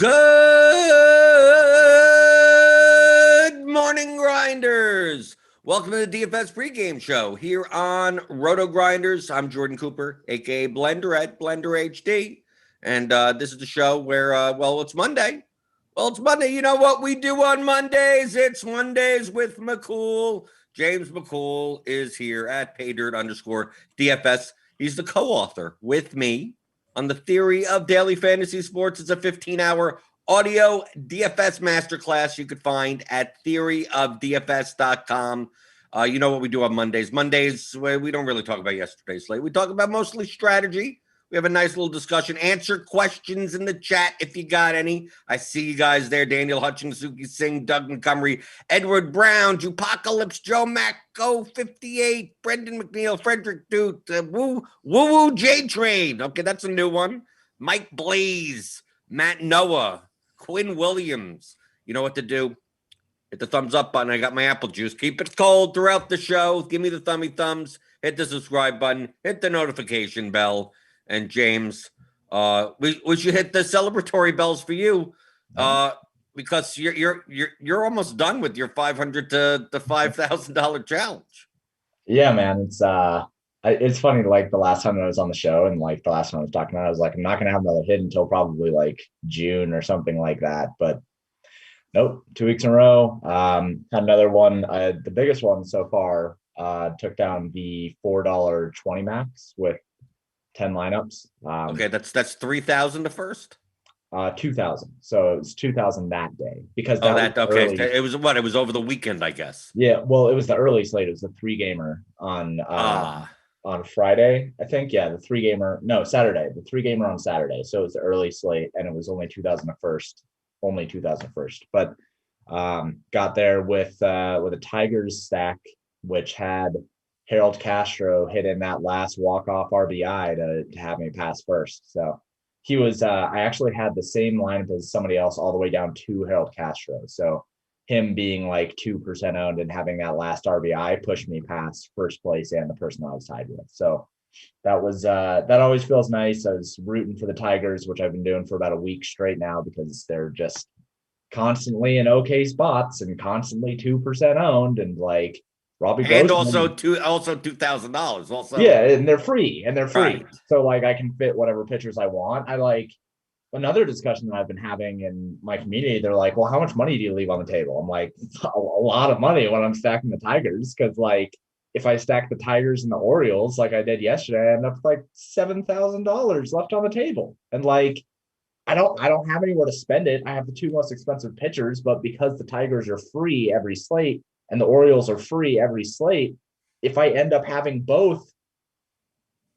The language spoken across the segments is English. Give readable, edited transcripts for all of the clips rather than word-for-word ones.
Good morning, Grinders. Welcome to the DFS pregame show here on RotoGrinders. I'm Jordan Cooper, aka blenderhd, blenderhd. And this is the show where, it's Monday. Well, it's Monday. You know what we do on Mondays? It's Mondays with McCool. James McCool is here at paydirt_DFS. He's the co-author with me on the theory of daily fantasy sports. It's a 15-hour audio DFS masterclass you could find at theoryofdfs.com. You know what we do on Mondays. Mondays, we don't really talk about yesterday's slate. We talk about mostly strategy. We have a nice little discussion. Answer questions in the chat if you got any. I see you guys there. Daniel Hutchings, Suki Singh, Doug Montgomery, Edward Brown, Jupocalypse, Joe Macco, 58, Brendan McNeil, Frederick Duke, Woo J Train. Okay, that's a new one. Mike Blaze, Matt Noah, Quinn Williams. You know what to do. Hit the thumbs up button. I got my apple juice. Keep it cold throughout the show. Give me the thumbs. Hit the subscribe button. Hit the notification bell. And James, we should hit the celebratory bells for you, because you're almost done with your $500 to $5,000 challenge. Yeah, man, it's funny. Like the last time I was on the show, and like the last time I was talking about, I was like, I'm not gonna have another hit until probably like June or something like that. But nope, 2 weeks in a row. Had another one. The biggest one so far. Took down the $4.20 max with 10 lineups. Okay, that's 3,000 the first. 2,000. So it was 2,000 that day because early. It was what? It was over the weekend, I guess. Yeah, well, it was the early slate. It was the 3-gamer on Friday, I think. Yeah, the 3-gamer. No, Saturday. The 3-gamer on Saturday. So it was the early slate, and it was only 2,000 first. Only 2,000 first. But got there with a Tigers stack, which had Harold Castro hit in that last walk-off RBI to have me pass first. So he was, I actually had the same lineup as somebody else all the way down to Harold Castro. So him being like 2% owned and having that last RBI pushed me past first place and the person I was tied with. So that was, that always feels nice. I was rooting for the Tigers, which I've been doing for about a week straight now because they're just constantly in okay spots and constantly 2% owned, and like, Robbie and also $2,000 also. Yeah, and they're free. Right. So like I can fit whatever pitchers I want. I like another discussion that I've been having in my community. They're like, well, how much money do you leave on the table? I'm like, a lot of money when I'm stacking the Tigers, because like if I stack the Tigers and the Orioles like I did yesterday, I end up with like $7,000 left on the table. And like I don't have anywhere to spend it. I have the two most expensive pitchers, but because the Tigers are free every slate and the Orioles are free every slate, if I end up having both,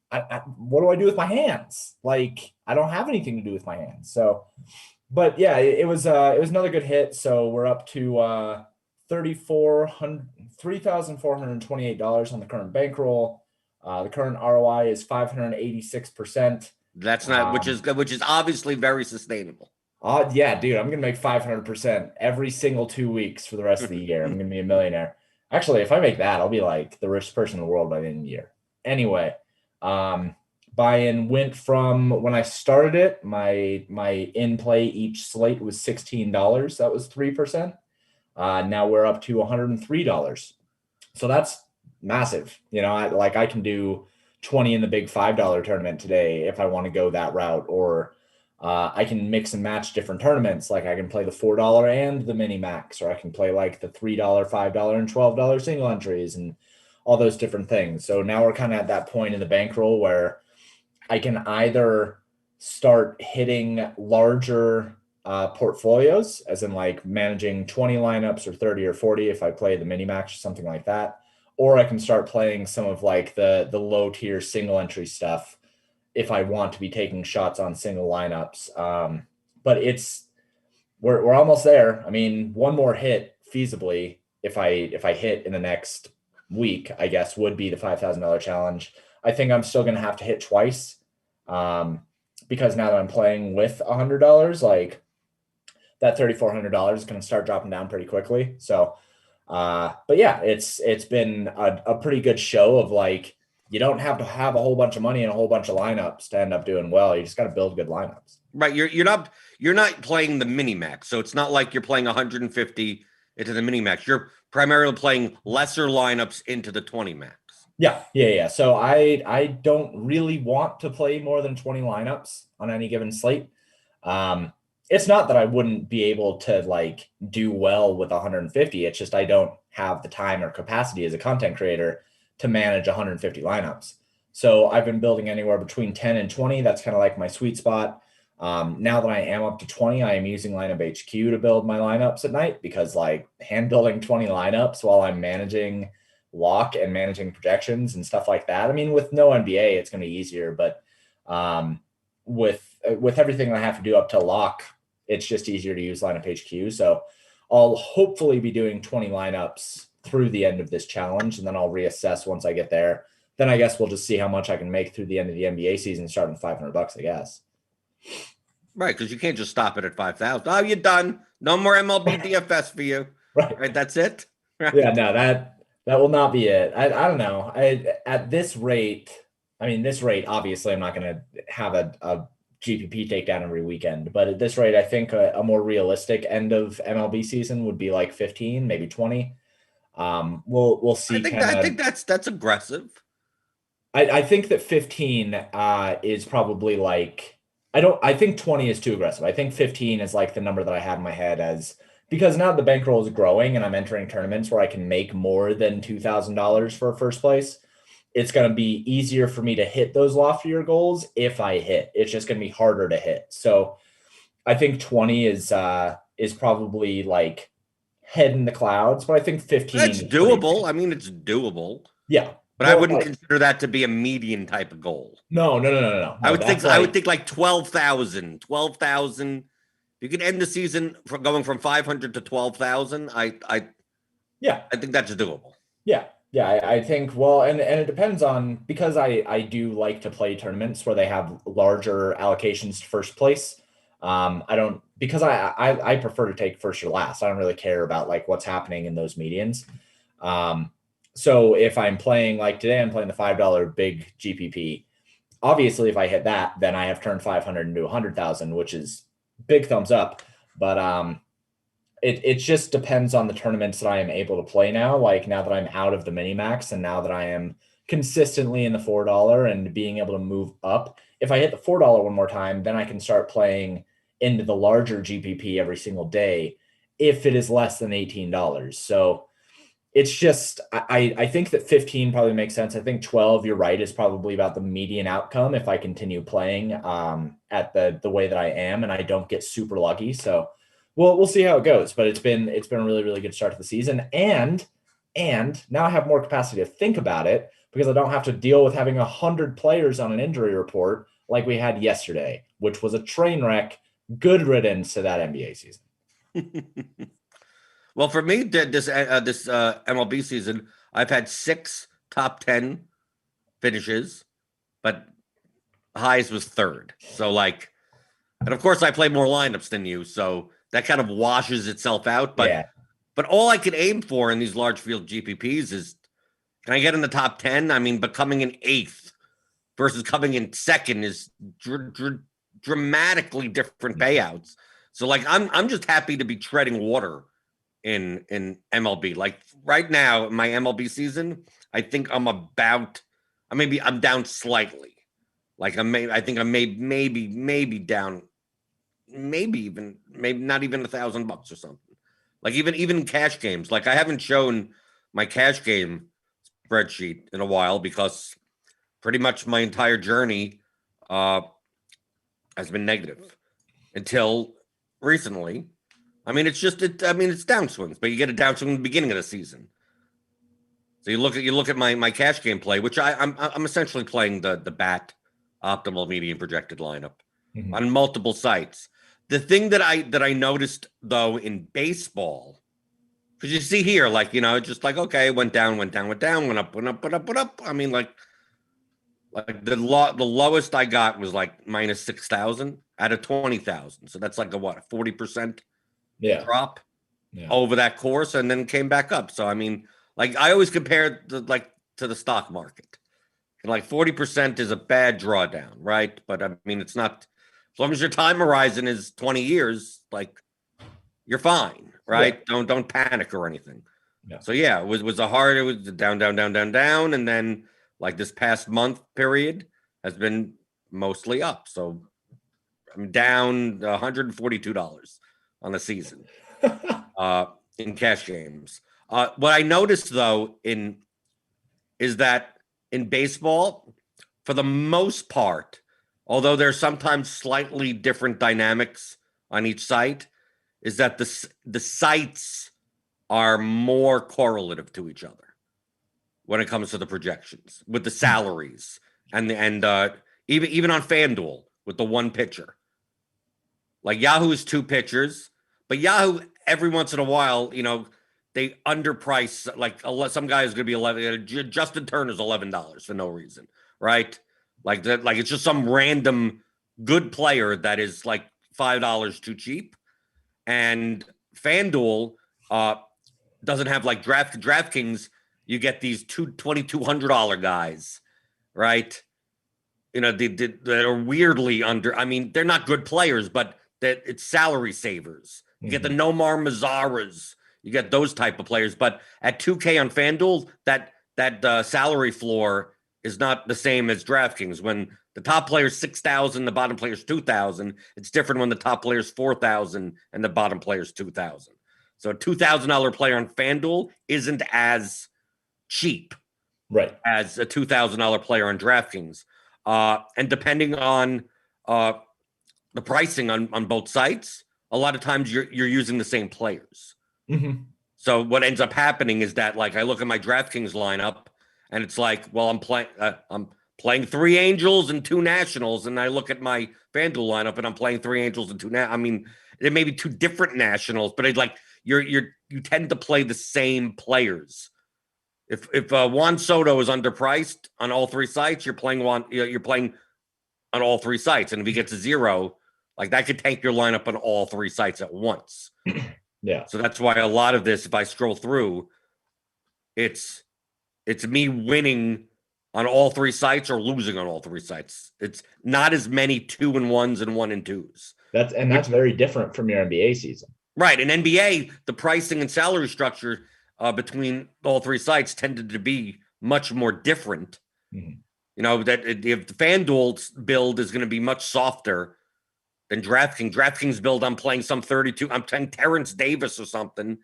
what do I do with my hands? Like, I don't have anything to do with my hands. So, but yeah, it was another good hit. So we're up to $3,428 on the current bankroll. The current ROI is 586%. That's not, which is obviously very sustainable. Yeah, dude, I'm going to make 500% every single 2 weeks for the rest of the year. I'm going to be a millionaire. Actually, if I make that, I'll be like the richest person in the world by the end of the year. Anyway, buy-in went from when I started it, my in play each slate was $16. That was 3%. Now we're up to $103. So that's massive. You know, I can do 20 in the big $5 tournament today if I want to go that route, or I can mix and match different tournaments. Like I can play the $4 and the mini max, or I can play like the $3, $5, and $12 single entries and all those different things. So now we're kind of at that point in the bankroll where I can either start hitting larger portfolios, as in like managing 20 lineups or 30 or 40 if I play the mini max or something like that, or I can start playing some of like the low tier single entry stuff if I want to be taking shots on single lineups. But we're almost there. I mean, one more hit feasibly, if I hit in the next week, I guess, would be the $5,000 challenge. I think I'm still going to have to hit twice, because now that I'm playing with $100, like that $3,400 is going to start dropping down pretty quickly. So, but yeah, it's been a pretty good show of like you don't have to have a whole bunch of money and a whole bunch of lineups to end up doing well. You just got to build good lineups. Right. You're not playing the mini max. So it's not like you're playing 150 into the mini max. You're primarily playing lesser lineups into the 20 max. Yeah. So I don't really want to play more than 20 lineups on any given slate. It's not that I wouldn't be able to like do well with 150. It's just I don't have the time or capacity as a content creator to manage 150 lineups. So I've been building anywhere between 10 and 20. That's kind of like my sweet spot. Now that I am up to 20, I am using Lineup HQ to build my lineups at night, because like hand building 20 lineups while I'm managing lock and managing projections and stuff like that. I mean, with no NBA, it's going to be easier, but with everything I have to do up to lock, it's just easier to use Lineup HQ. So I'll hopefully be doing 20 lineups through the end of this challenge, and then I'll reassess once I get there. Then I guess we'll just see how much I can make through the end of the NBA season, starting $500, I guess. Right, because you can't just stop it at 5,000. Oh, you're done. No more MLB DFS for you. Right, that's it. Right. Yeah, no, that will not be it. I don't know. At this rate, obviously I'm not going to have a GPP takedown every weekend, but at this rate, I think a more realistic end of MLB season would be like 15, maybe 20. We'll see. I think that's aggressive. I think that 15 is probably like, I think 20 is too aggressive. I think 15 is like the number that I have in my head, as because now the bankroll is growing and I'm entering tournaments where I can make more than $2,000 for a first place. It's going to be easier for me to hit those loftier goals if I hit. It's just going to be harder to hit. So I think 20 is probably like head in the clouds, but I think 15 That's doable. I mean, it's doable. Yeah. But I wouldn't consider that to be a median type of goal. No. I would think like 12,000. 12,000. You could end the season from going from 500 to 12,000. I think that's doable. Yeah, I think, well, and it depends on, because I do like to play tournaments where they have larger allocations to first place. Because I prefer to take first or last. I don't really care about like what's happening in those medians. So if I'm playing, like today, I'm playing the $5 big GPP. Obviously, if I hit that, then I have turned 500 into 100,000, which is big thumbs up. But it just depends on the tournaments that I am able to play now. Like now that I'm out of the mini max, and now that I am consistently in the $4 and being able to move up. If I hit the $4 one more time, then I can start playing into the larger GPP every single day if it is less than $18. So it's just, I think that 15 probably makes sense. I think 12, you're right, is probably about the median outcome if I continue playing at the way that I am and I don't get super lucky. So we'll see how it goes. But it's been a really, really good start to the season. And now I have more capacity to think about it, because I don't have to deal with having 100 players on an injury report like we had yesterday, which was a train wreck. Good riddance to that NBA season. Well, for me, this MLB season, I've had 6 top 10 finishes, but highest was 3rd. So like, and of course I play more lineups than you, so that kind of washes itself out. But Yeah. But all I could aim for in these large field GPPs is, can I get in the top 10? I mean, but coming in 8th versus coming in 2nd is dramatically different payouts. So like, I'm just happy to be treading water in MLB. Like right now, my MLB season, I think I'm down slightly. Like I think I'm maybe down, maybe not even $1,000 or something. Like even cash games. Like I haven't shown my cash game spreadsheet in a while, because pretty much my entire journey has been negative until recently. I mean, it's downswings, but you get a downswing in the beginning of the season. So you look at my cash game play, which I'm essentially playing the bat optimal median projected lineup on multiple sites. The thing that I noticed though in baseball, because you see here, like, just like, okay, went down, went up. I mean, like the lowest I got was like minus 6,000 out of 20,000. So that's like a 40% drop over that course, and then came back up. So I mean, like I always compare to the stock market. like 40% is a bad drawdown, right? But I mean, it's not, as long as your time horizon is 20 years, like you're fine, right? Yeah. Don't panic or anything. Yeah. So yeah, it was it was down, and then like this past month period has been mostly up. So I'm down $142 on the season in cash games. What I noticed though is that in baseball, for the most part, although there's sometimes slightly different dynamics on each site, is that the sites are more correlative to each other when it comes to the projections with the salaries and even on FanDuel with the one pitcher. Like Yahoo is two pitchers, but Yahoo every once in a while, they underprice. Like some guy is going to be 11. Justin Turner's $11 for no reason, right? Like that. Like it's just some random good player that is like $5 too cheap. And FanDuel doesn't have like DraftKings. You get these $2,200 guys, right? That are weirdly under. I mean, they're not good players, but that it's salary savers. You get the Nomar Mazzaras. You get those type of players. But at 2K on FanDuel, that salary floor is not the same as DraftKings. When the top player is 6,000, the bottom player is 2,000. It's different when the top player is 4,000 and the bottom player is 2,000. So a $2,000 player on FanDuel isn't as cheap, right, as a $2,000 player on DraftKings. And depending on the pricing on both sites, a lot of times you're using the same players. Mm-hmm. So what ends up happening is that, like, I look at my DraftKings lineup, and it's like, well, I'm playing 3 Angels and 2 Nationals, and I look at my FanDuel lineup, and I'm playing 3 Angels and 2. I mean, there may be 2 different Nationals, but it's like you tend to play the same players. If Juan Soto is underpriced on all 3 sites, you're playing you're playing on all 3 sites, and if he gets a 0, like that could tank your lineup on all 3 sites at once. Yeah. So that's why a lot of this, if I scroll through, it's me winning on all 3 sites or losing on all 3 sites. It's not as many 2-1s and 1-2s. That's very different from your NBA season. Right. In NBA, the pricing and salary structure between all 3 sites tended to be much more different. Mm-hmm. That if the FanDuel's build is going to be much softer than DraftKings. DraftKings build, I'm playing some 32. I'm playing Terrence Davis or something,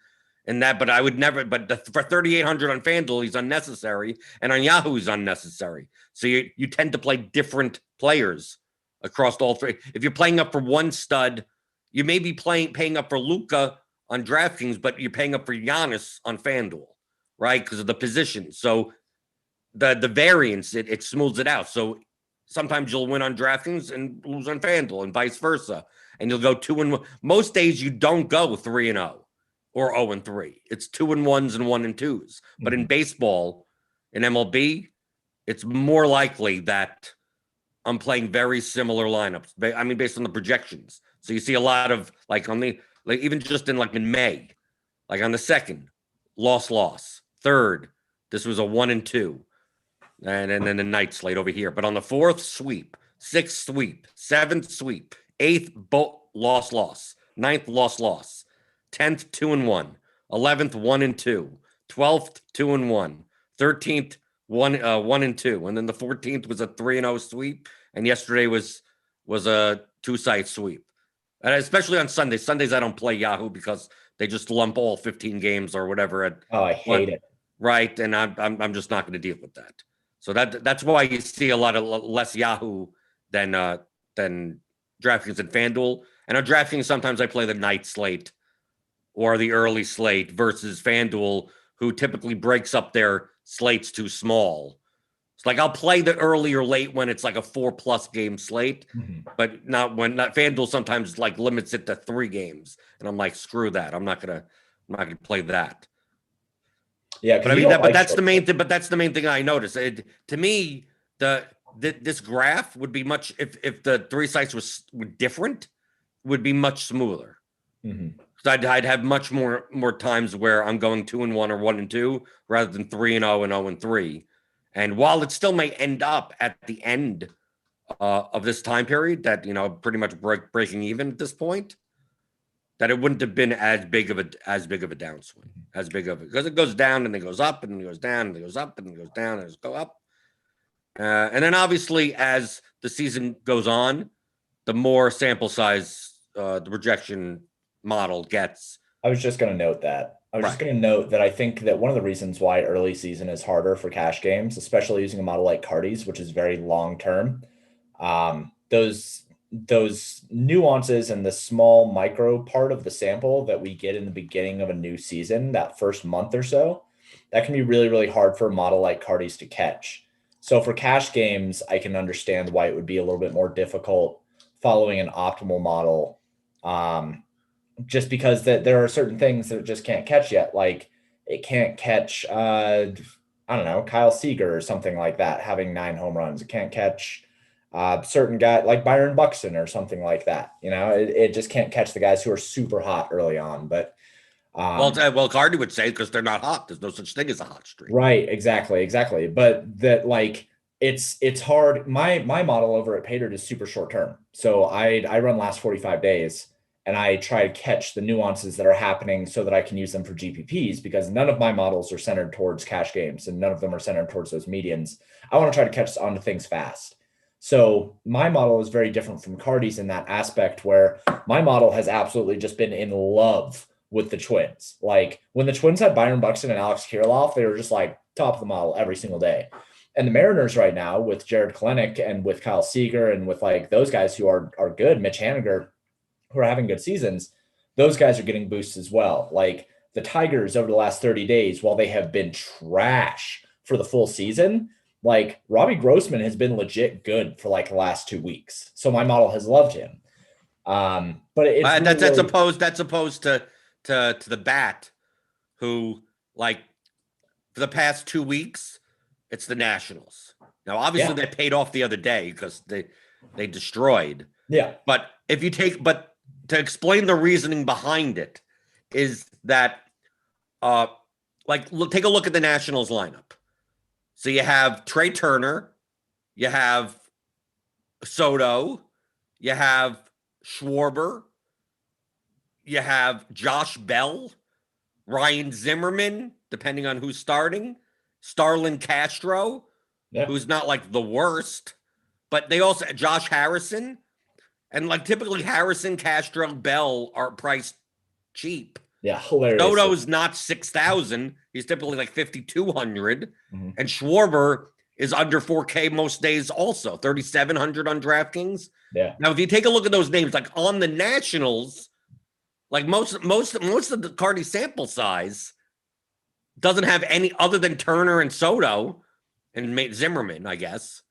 and that. But I would never. But for 3,800 on FanDuel, he's unnecessary, and on Yahoo, he's unnecessary. So you tend to play different players across all 3. If you're playing up for one stud, you may be paying up for Luka on DraftKings, but you're paying up for Giannis on FanDuel, right? Because of the position. So the variance, it smooths it out. So sometimes you'll win on DraftKings and lose on FanDuel, and vice versa. And you'll go 2-1. Most days you don't go 3-0 or 0-3. It's 2-1s and 1-2s. But in baseball, in MLB, it's more likely that I'm playing very similar lineups. I mean, based on the projections. So you see a lot of even just in May, like on the 2nd, loss. 3rd, this was a 1-2. And then the night slate over here. But on the 4th, sweep. 6th, sweep. 7th, sweep. 8th, loss. 9th, loss. 10th, 2-1. 11th, 1-2. 12th, 2-1. 13th, 1-2. And then the 14th was a 3-0 sweep. And yesterday was a 2-site sweep. And especially on Sundays. Sundays I don't play Yahoo because they just lump all 15 games or whatever. I hate it. Right, and I'm just not going to deal with that. So that's why you see a lot of less Yahoo than DraftKings and FanDuel. And on DraftKings, sometimes I play the night slate or the early slate versus FanDuel, who typically breaks up their slates too small. It's like I'll play the early or late when it's like a 4+ game slate, but not FanDuel sometimes like limits it to 3 games, and I'm like, screw that. I'm not gonna play that. Yeah, but I mean that's the main thing. But that's the main thing I noticed. To me, this graph would be much if the 3 sites were different, would be much smoother. Mm-hmm. I'd have much more times where I'm going 2-1 or 1-2 rather than 3-0 and 0-3. And while it still may end up at the end of this time period, that pretty much breaking even at this point, that it wouldn't have been as big of a downswing, because it goes down and it goes up and it goes down and it goes up and it goes down and it goes up. And then obviously as the season goes on, the more sample size the projection model gets. I was just going to note that. I think that one of the reasons why early season is harder for cash games, especially using a model like Cardi's, which is very long term, those nuances and the small micro part of the sample that we get in the beginning of a new season, that first month or so, that can be really, really hard for a model like Cardi's to catch. So for cash games, I can understand why it would be a little bit more difficult following an optimal model, just because there are certain things that it just can't catch yet. Like it can't catch, I don't know, Kyle Seager or something like that, having 9 home runs. It can't catch certain guy like Byron Buxton or something like that. It just can't catch the guys who are super hot early on. But well, Cardi would say because they're not hot. There's no such thing as a hot streak. Right. Exactly. But that, like, it's hard. My model over at Pater is super short term. So I run last 45 days and I try to catch the nuances that are happening so that I can use them for GPPs, because none of my models are centered towards cash games and none of them are centered towards those medians. I want to try to catch onto things fast. So my model is very different from Cardi's in that aspect, where my model has absolutely just been in love with the Twins. Like when the Twins had Byron Buxton and Alex Kirilloff, they were just like top of the model every single day. And the Mariners right now with Jared Kelenic and with Kyle Seager and with like those guys who are good, Mitch Haniger, who are having good seasons, those guys are getting boosts as well. Like the Tigers over the last 30 days, while they have been trash for the full season, like Robbie Grossman has been legit good for like the last 2 weeks. So my model has loved him. But it's that's opposed to the Bat, who, like, for the past 2 weeks, it's the Nationals. Now, obviously, they paid off the other day because they destroyed. Yeah. But to explain the reasoning behind it is that, take a look at the Nationals lineup. So you have Trey Turner, you have Soto, you have Schwarber, you have Josh Bell, Ryan Zimmerman, depending on who's starting, Starlin Castro, who's not like the worst, but they also Josh Harrison, and like typically Harrison, Castro, Bell are priced cheap. Yeah, hilarious. Soto's not 6,000; he's typically like 5,200, and Schwarber is under 4K most days, also 3,700 on DraftKings. Yeah. Now, if you take a look at those names, like on the Nationals, like most of the Cardi sample size doesn't have any other than Turner and Soto and Zimmerman, I guess.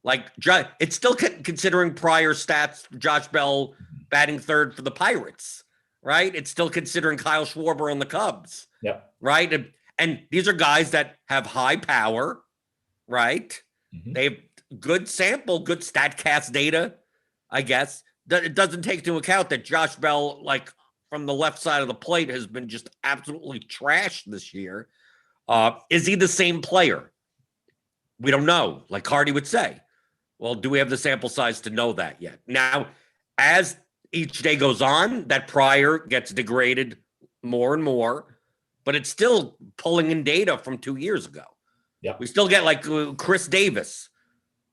Like it's still considering prior stats. Josh Bell batting third for the Pirates, right? It's still considering Kyle Schwarber on the Cubs, right? And these are guys that have high power, right? They have good sample, good StatCast data, I guess. It doesn't take into account that Josh Bell, like from the left side of the plate, has been just absolutely trashed this year. Is he the same player? We don't know. Like Cardi would say, well, do we have the sample size to know that yet? Now, as each day goes on, that prior gets degraded more and more, but it's still pulling in data from 2 years ago. Yeah. We still get like Chris Davis.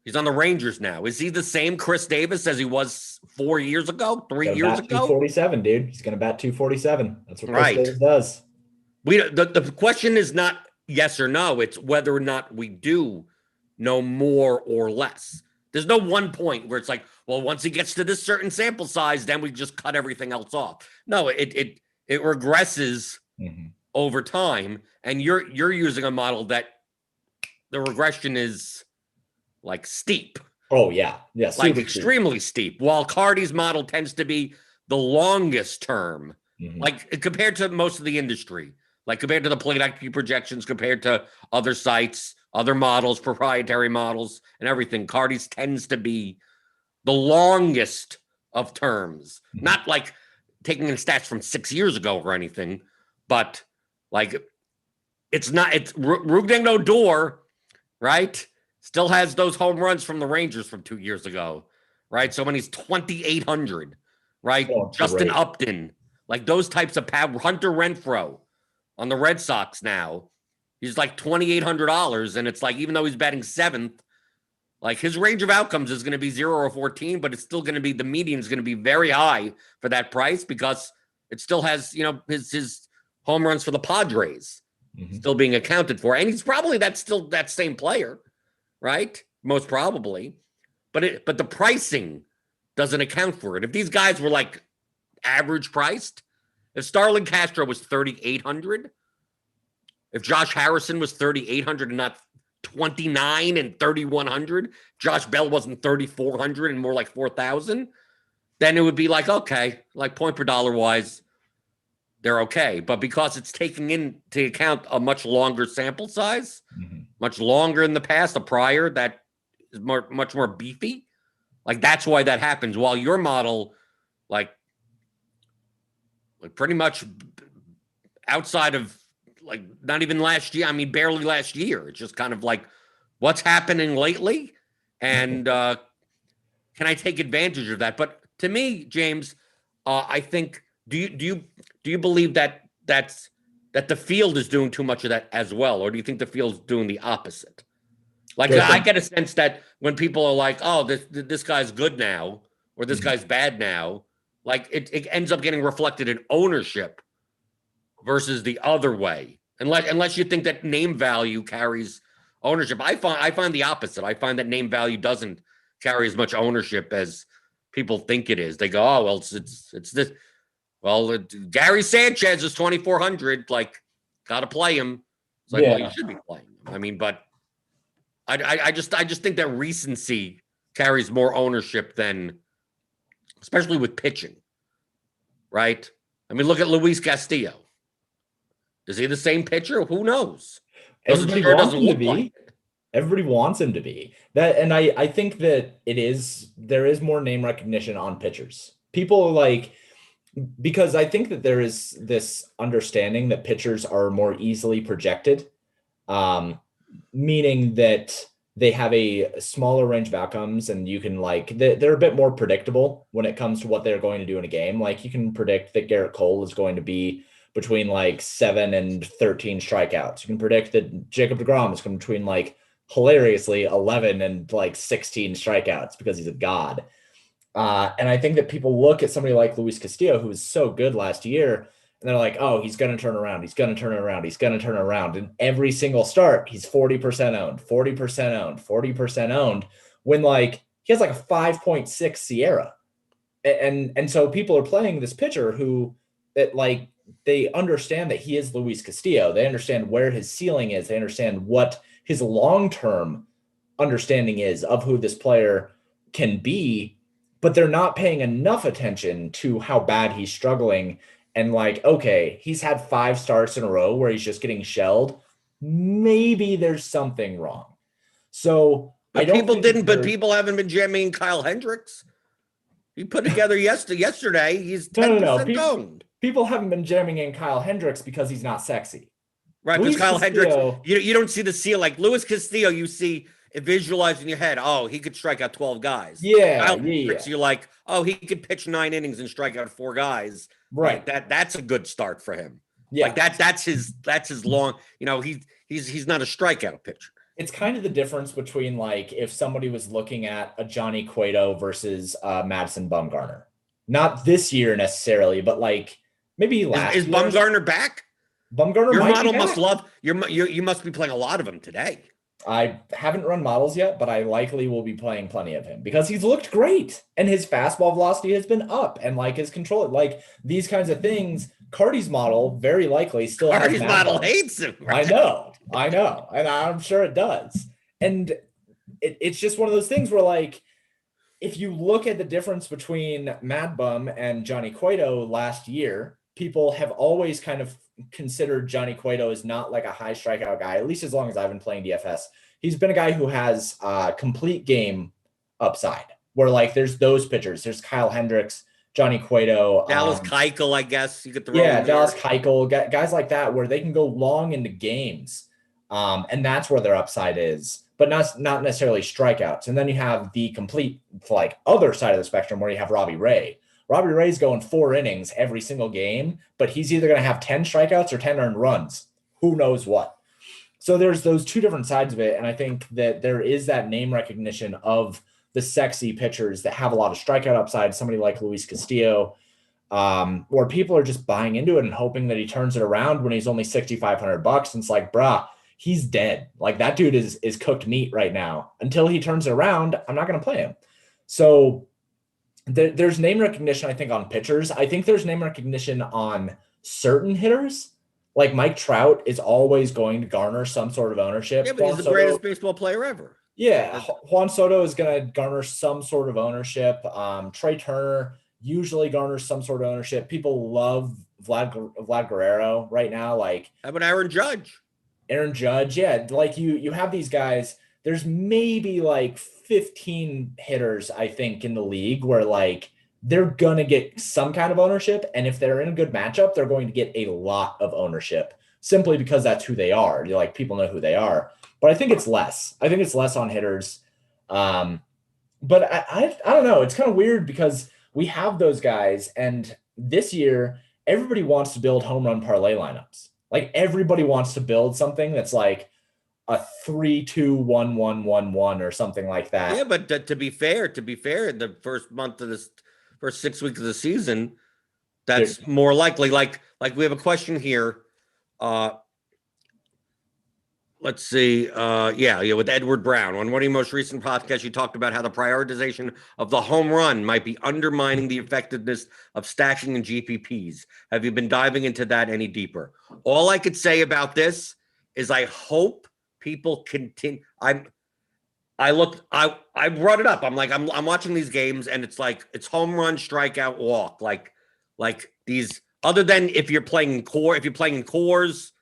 He's on the Rangers now. Is he the same Chris Davis as he was 4 years ago, 3 years ago? 247, dude. He's going to bat 247. That's what Chris Davis does. The question is not yes or no. It's whether or not we do know more or less. There's no one point where it's like, well, once he gets to this certain sample size, then we just cut everything else off. No, it regresses over time, and you're using a model that the regression is like steep. Oh yeah, like extremely steep. While Cardi's model tends to be the longest term, like compared to most of the industry, like compared to the plate IQ projections, compared to other sites, other models, proprietary models, and everything. Cardi's tends to be the longest of terms. Not like taking in stats from 6 years ago or anything, but like it's Rougned Odor, right? Still has those home runs from the Rangers from 2 years ago, right? So when he's 2,800, right? Oh, Justin great. Upton, like those types of power. Hunter Renfroe on the Red Sox now, he's like $2,800, and it's like even though he's batting seventh, like his range of outcomes is going to be 0 or 14, but it's still going to be the median is going to be very high for that price because it still has his home runs for the Padres still being accounted for, and he's probably still that same player, right? Most probably, but the pricing doesn't account for it. If these guys were like average priced, if Starlin Castro was 3,800, if Josh Harrison was 3,800 and not 29 and 3,100, Josh Bell wasn't 3,400 and more like 4,000, then it would be like, okay, like point per dollar wise, they're okay. But because it's taking into account a much longer sample size, much longer in the past, a prior that is much more beefy, like that's why that happens. While your model, like pretty much outside of like not even last year, I mean, barely last year. It's just kind of like what's happening lately, and can I take advantage of that? But to me, James, I think do you believe that the field is doing too much of that as well, or do you think the field's doing the opposite? Like I get a sense that when people are like, "Oh, this guy's good now," or "This guy's bad now," like it ends up getting reflected in ownership versus the other way. Unless you think that name value carries ownership, I find the opposite. I find that name value doesn't carry as much ownership as people think it is. They go, "Oh, well, it's this." Well, Gary Sanchez is 2,400. Like, gotta play him. It's like, well, you should be playing him. I mean, but I just think that recency carries more ownership than, especially with pitching, right? I mean, look at Luis Castillo. Is he the same pitcher? Who knows? Everybody wants him to be. Everybody wants him to be that, and I think that there is more name recognition on pitchers. People are like, because I think that there is this understanding that pitchers are more easily projected, meaning that they have a smaller range of outcomes, and you can they're a bit more predictable when it comes to what they're going to do in a game. Like you can predict that Garrett Cole is going to be between 7 and 13 strikeouts. You can predict that Jacob deGrom is going between hilariously 11 and 16 strikeouts because he's a god. And I think that people look at somebody like Luis Castillo, who was so good last year, and they're like, oh, he's going to turn around. He's going to turn around. He's going to turn around. And every single start, he's 40% owned, 40% owned, 40% owned, when he has a 5.6 Sierra. And so people are playing this pitcher who they understand that he is Luis Castillo. They understand where his ceiling is. They understand what his long-term understanding is of who this player can be, but they're not paying enough attention to how bad he's struggling. And okay, he's had 5 starts in a row where he's just getting shelled. Maybe there's something wrong. So but people haven't been jamming Kyle Hendricks. He put together yesterday. He's 10% owned. People haven't been jamming in Kyle Hendricks because he's not sexy. Right, because Kyle Hendricks, you don't see the seal. Like Luis Castillo, you see it visualized in your head. Oh, he could strike out 12 guys. Yeah, Hendricks, you're like, oh, he could pitch 9 innings and strike out 4 guys. Right. That's a good start for him. Yeah. That's his long, he's not a strikeout pitcher. It's kind of the difference between if somebody was looking at a Johnny Cueto versus Madison Bumgarner. Not this year necessarily, but maybe last year. Is Bumgarner back? Bumgarner, your model must love you must be playing a lot of them today. I haven't run models yet, but I likely will be playing plenty of him because he's looked great and his fastball velocity has been up and his control, these kinds of things. Cardi's model very likely still Cardi's model hates him. Right? I know. And I'm sure it does. And it's just one of those things where if you look at the difference between Mad Bum and Johnny Cueto last year, people have always kind of considered Johnny Cueto as not a high strikeout guy, at least as long as I've been playing DFS. He's been a guy who has complete game upside where there's those pitchers. There's Kyle Hendricks, Johnny Cueto. Dallas Keuchel, I guess you could throw. Yeah, Dallas Keuchel, guys like that where they can go long into games. And that's where their upside is. but not necessarily strikeouts. And then you have the complete like other side of the spectrum where you have Robbie Ray. Robbie Ray's going 4 innings every single game, but he's either going to have 10 strikeouts or 10 earned runs. Who knows what? So there's those two different sides of it. And I think that there is that name recognition of the sexy pitchers that have a lot of strikeout upside, somebody like Luis Castillo, where people are just buying into it and hoping that he turns it around when he's only $6,500. And it's like, brah, he's dead. Like that dude is cooked meat right now. Until he turns it around, I'm not going to play him. So there's name recognition, I think, on pitchers. I think there's name recognition on certain hitters. Like Mike Trout is always going to garner some sort of ownership. Yeah, but he's the greatest baseball player ever. Yeah, Juan Soto is going to garner some sort of ownership. Trey Turner usually garners some sort of ownership. People love Vlad Guerrero right now. Like, how about Aaron Judge? Aaron Judge, yeah. Like you have these guys. There's maybe like 15 hitters, I think, in the league where like they're going to get some kind of ownership. And if they're in a good matchup, they're going to get a lot of ownership simply because that's who they are. You're like, people know who they are. But I think it's less. I think it's less on hitters. But I don't know. It's kind of weird because we have those guys. And this year, everybody wants to build home run parlay lineups. Like everybody wants to build something that's like a 3-2-1-1-1-1 or something like that. Yeah, but to be fair, the first month of this, first 6 weeks of the season, that's more likely. Like we have a question here. Let's see. With Edward Brown. On one of your most recent podcasts, you talked about how the prioritization of the home run might be undermining the effectiveness of stacking and GPPs. Have you been diving into that any deeper? All I could say about this is I hope people continue. I brought it up. I'm like, I'm watching these games and it's like, it's home run, strikeout, walk. Like these, other than if you're playing in cores,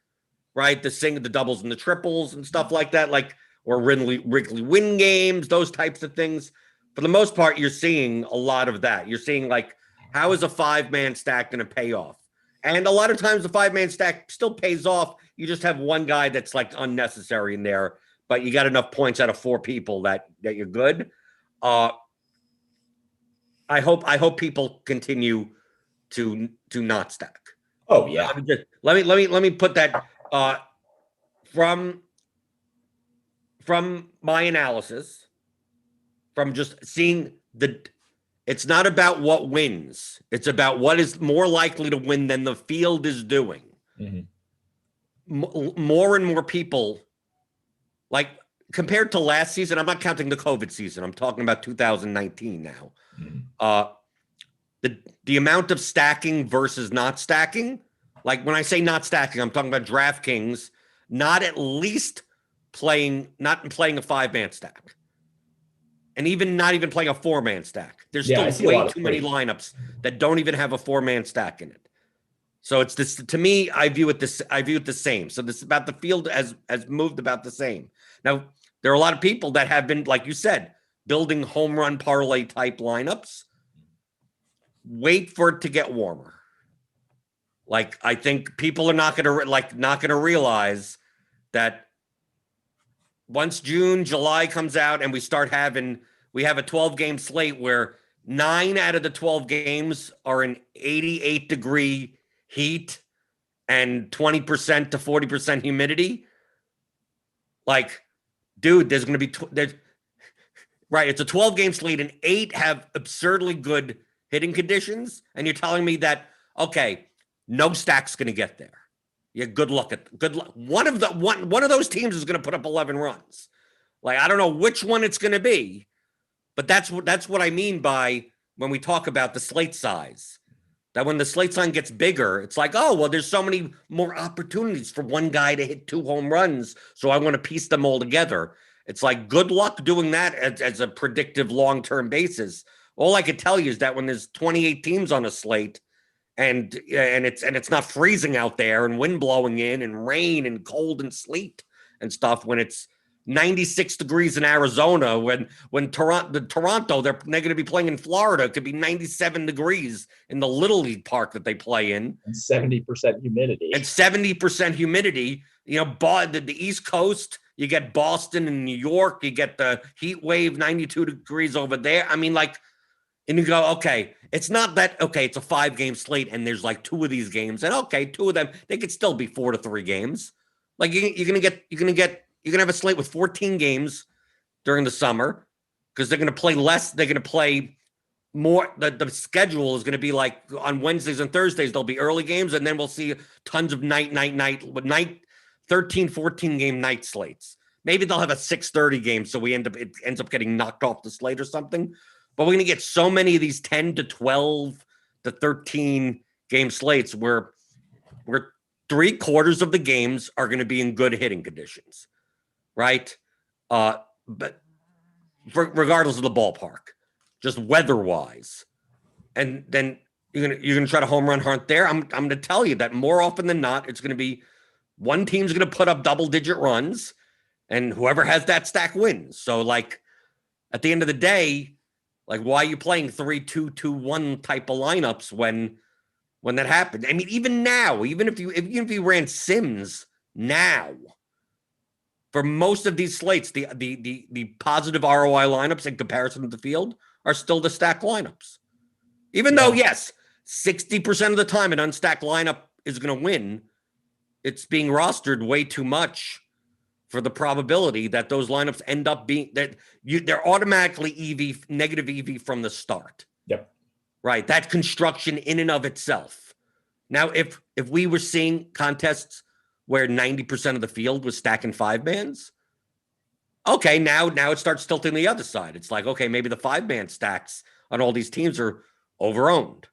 right? The doubles and the triples and stuff like that, like, or Wrigley win games, those types of things. For the most part, you're seeing a lot of that. You're seeing like, how is a 5-man stack going to pay off? And a lot of times the 5-man stack still pays off. You just have one guy that's like unnecessary in there, but you got enough points out of 4 people that you're good. I hope people continue to not stack. Oh yeah. Let me put that from my analysis, from just seeing it's not about what wins. It's about what is more likely to win than the field is doing. Mm-hmm. More and more people, like compared to last season, I'm not counting the COVID season. I'm talking about 2019 now. Mm-hmm. The amount of stacking versus not stacking, like when I say not stacking, I'm talking about DraftKings, not playing a 5-man stack. And not even playing a 4-man stack. There's still way too many lineups that don't even have a 4-man stack in it. So it's this, to me, I view it the same. So this is about the field has moved about the same. Now, there are a lot of people that have been, like you said, building home run parlay type lineups. Wait for it to get warmer. Like, I think people are not going to realize that once June, July comes out and we have a 12-game slate where 9 out of the 12 games are in 88-degree heat and 20% to 40% humidity. Like, dude, there's going to be right. It's a 12-game slate and 8 have absurdly good hitting conditions, and you're telling me that okay, no stack's going to get there. Yeah, good luck. One of those teams is going to put up 11 runs. Like, I don't know which one it's going to be, but that's what I mean by when we talk about the slate size. That when the slate size gets bigger, it's like, oh, well, there's so many more opportunities for one guy to hit 2 home runs, so I want to piece them all together. It's like, good luck doing that as a predictive long-term basis. All I could tell you is that when there's 28 teams on a slate, and it's not freezing out there and wind blowing in and rain and cold and sleet and stuff, when it's 96 degrees in Arizona, when Toronto, they're going to be playing in Florida, it could be 97 degrees in the Little League park that they play in. And 70% humidity. You know, the East Coast, You get Boston and New York. You get the heat wave, 92 degrees over there. I mean, like, and you go, okay, it's not that, okay, it's a 5-game slate and there's like 2 of these games. And okay, 2 of them, they could still be 4 to 3 games. Like you're going to have a slate with 14 games during the summer because they're going to play less. They're going to play more. The schedule is going to be like on Wednesdays and Thursdays, there'll be early games. And then we'll see tons of night, 13, 14 game night slates. Maybe they'll have a 6:30 game. So it ends up getting knocked off the slate or something. But we're going to get so many of these 10 to 12 to 13 game slates where 3/4 of the games are going to be in good hitting conditions, right? But regardless of the ballpark, just weather-wise, and then you're gonna try to home run hunt there. I'm going to tell you that more often than not, it's going to be one team's going to put up double-digit runs, and whoever has that stack wins. So, like, at the end of the day, like, why are you playing 3-2-2-1 type of lineups when that happened? I mean, even now, even if you ran Sims now, for most of these slates, the positive ROI lineups in comparison to the field are still the stack lineups. Even though, yes, 60% of the time an unstacked lineup is going to win, it's being rostered way too much for the probability that those lineups end up being they're automatically negative EV from the start. Yep. Right. That's construction in and of itself. Now, if we were seeing contests where 90% of the field was stacking 5-mans, okay, now it starts tilting the other side. It's like, okay, maybe the 5-man stacks on all these teams are overowned,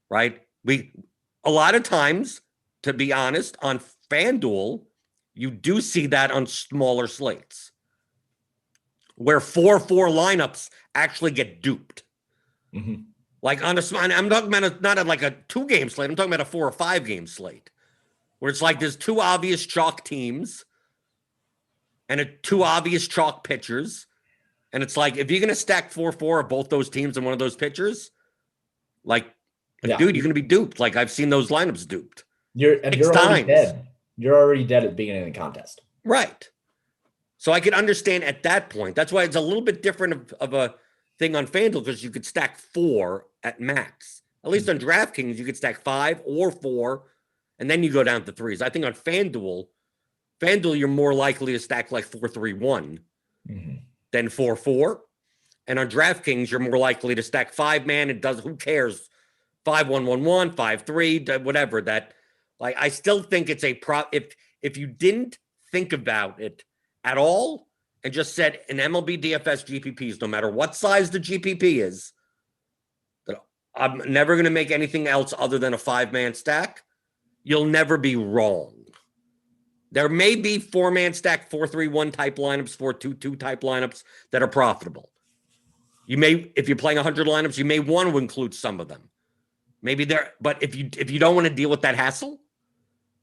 right? A lot of times, to be honest, on FanDuel, you do see that on smaller slates where 4-4 lineups actually get duped. Mm-hmm. Like I'm talking about not like a 2-game slate. I'm talking about a 4 or 5-game slate where it's like there's 2 obvious chalk teams and 2 obvious chalk pitchers. And it's like, if you're going to stack 4-4 of both those teams and one of those pitchers, dude, you're going to be duped. Like, I've seen those lineups duped. You're already dead. You're already dead at the beginning of the contest. Right. So I could understand at that point. That's why it's a little bit different of a thing on FanDuel, because you could stack 4 at max. At least on DraftKings, you could stack 5 or 4, and then you go down to 3s. I think on FanDuel, you're more likely to stack like 4-3-1 than 4-4. And on DraftKings, you're more likely to stack 5-man. It does, who cares? 5-1-1-1, 5-3, whatever that. Like, I still think it's a if you didn't think about it at all and just said an MLB DFS GPPs, no matter what size the GPP is, that I'm never going to make anything else other than a 5-man stack, you'll never be wrong. There may be 4-man stack, 4-3-1 type lineups, 4-2-2 type lineups that are profitable. You may, if you're playing 100 lineups, you may want to include some of them. Maybe but if you don't want to deal with that hassle,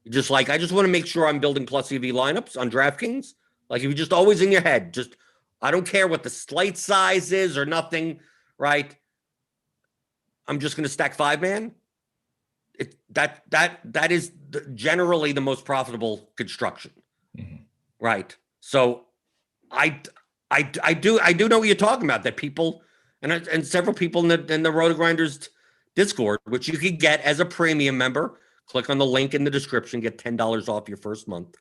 you're just like, I just want to make sure I'm building plus EV lineups on DraftKings. Like, if you're just always in your head, just, I don't care what the slate size is or nothing, right? I'm just going to stack 5-man. That is generally the most profitable construction, right? So I do know what you're talking about. That people and several people in the RotoGrinders Discord, which you can get as a premium member. Click on the link in the description, get $10 off your first month.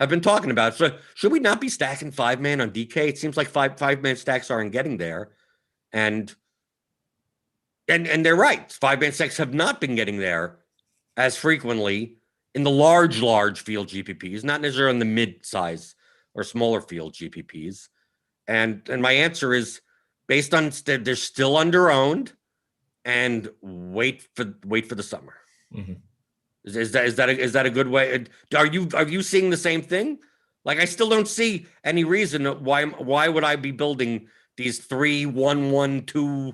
I've been talking about it. So should we not be stacking 5-man on DK? It seems like 5-man stacks aren't getting there, and they're right. 5-man stacks have not been getting there as frequently in the large field GPPs, not necessarily in the mid-size or smaller field GPPs. And my answer is based on they're still underowned, and wait for the summer. Is that a good way? Are you seeing the same thing? Like, I still don't see any reason why would I be building these 3-1-1-2,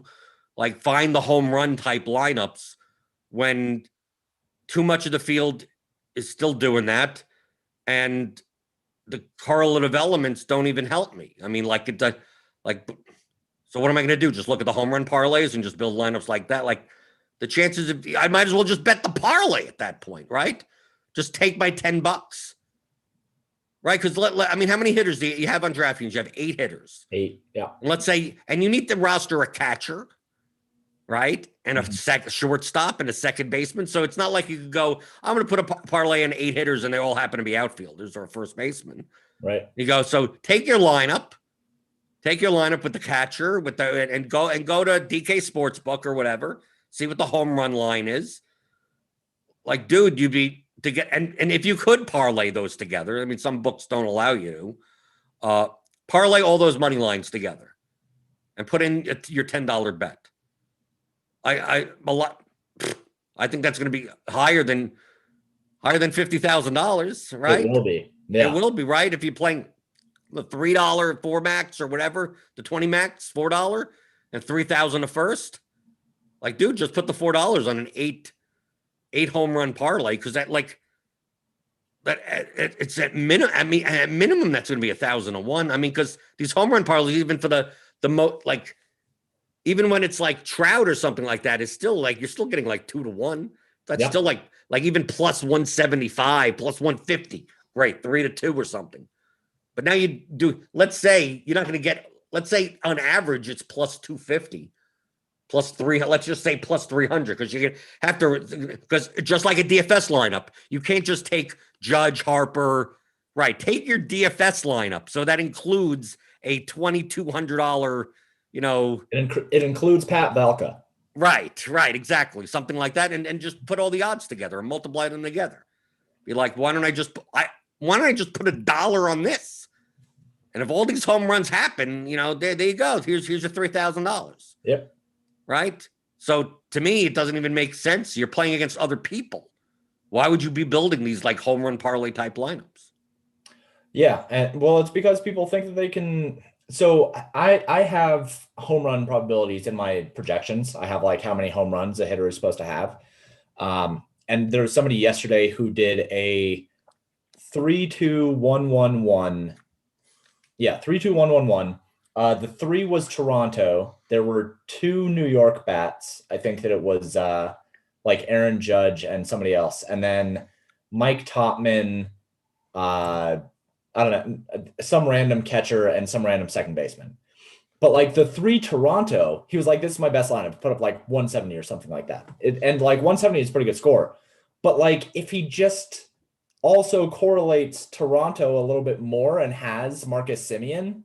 like, find the home run type lineups when too much of the field is still doing that, and the correlative elements don't even help me. I mean, so what am I going to do? Just look at the home run parlays and just build lineups like that? Like, the chances of, I might as well just bet the parlay at that point, right? Just take my $10. right? Because I mean, how many hitters do you have on DraftKings? You have 8 hitters. 8, yeah. Let's say, and you need to roster a catcher, right? And a shortstop and a second baseman. So it's not like you could go, I'm going to put a parlay in 8 hitters and they all happen to be outfielders or a first baseman. Right. You go, so take your lineup with the catcher, and go to DK Sportsbook or whatever. See what the home run line is. Like, dude, you'd be to get, and if you could parlay those together, I mean, some books don't allow you to parlay all those money lines together and put in your $10 bet. I think that's going to be higher than $50,000, right? It will be. Yeah. It will be, right? If you're playing the $3 4 max or whatever, the 20 max, $4 and 3,000 a first. Like, dude, just put the $4 on an eight home run parlay, because it's at minimum. I mean, at minimum, that's going to be 1,001. I mean, because these home run parlays, even for the like, even when it's like Trout or something like that, it's still like you're still getting like 2 to 1. That's still like even plus 175, plus 150. Great, 3 to 2 or something. But now you do. Let's say you're not going to get. Let's say on average it's plus 250. Plus 3, let's just say plus 300, because you have to, because just like a DFS lineup, you can't just take Judge, Harper, right? Take your DFS lineup. So that includes a $2,200, It includes Pat Valka. Right, exactly. Something like that. And just put all the odds together and multiply them together. Be like, why don't I just put $1 on this? And if all these home runs happen, there you go. Here's your $3,000. Yep. Right? So to me, it doesn't even make sense. You're playing against other people. Why would you be building these like home run parlay type lineups? Yeah. And well, it's because people think that they can. So I have home run probabilities in my projections. I have like how many home runs a hitter is supposed to have. And there was somebody yesterday who did a 3-2-1-1-1. Yeah, 3-2-1-1-1. The 3 was Toronto. There were 2 New York bats. I think that it was like Aaron Judge and somebody else. And then Mike Topman, I don't know, some random catcher and some random second baseman. But like the 3 Toronto, he was like, this is my best lineup. Put up like 170 or something like that. And like 170 is a pretty good score. But like if he just also correlates Toronto a little bit more and has Marcus Semien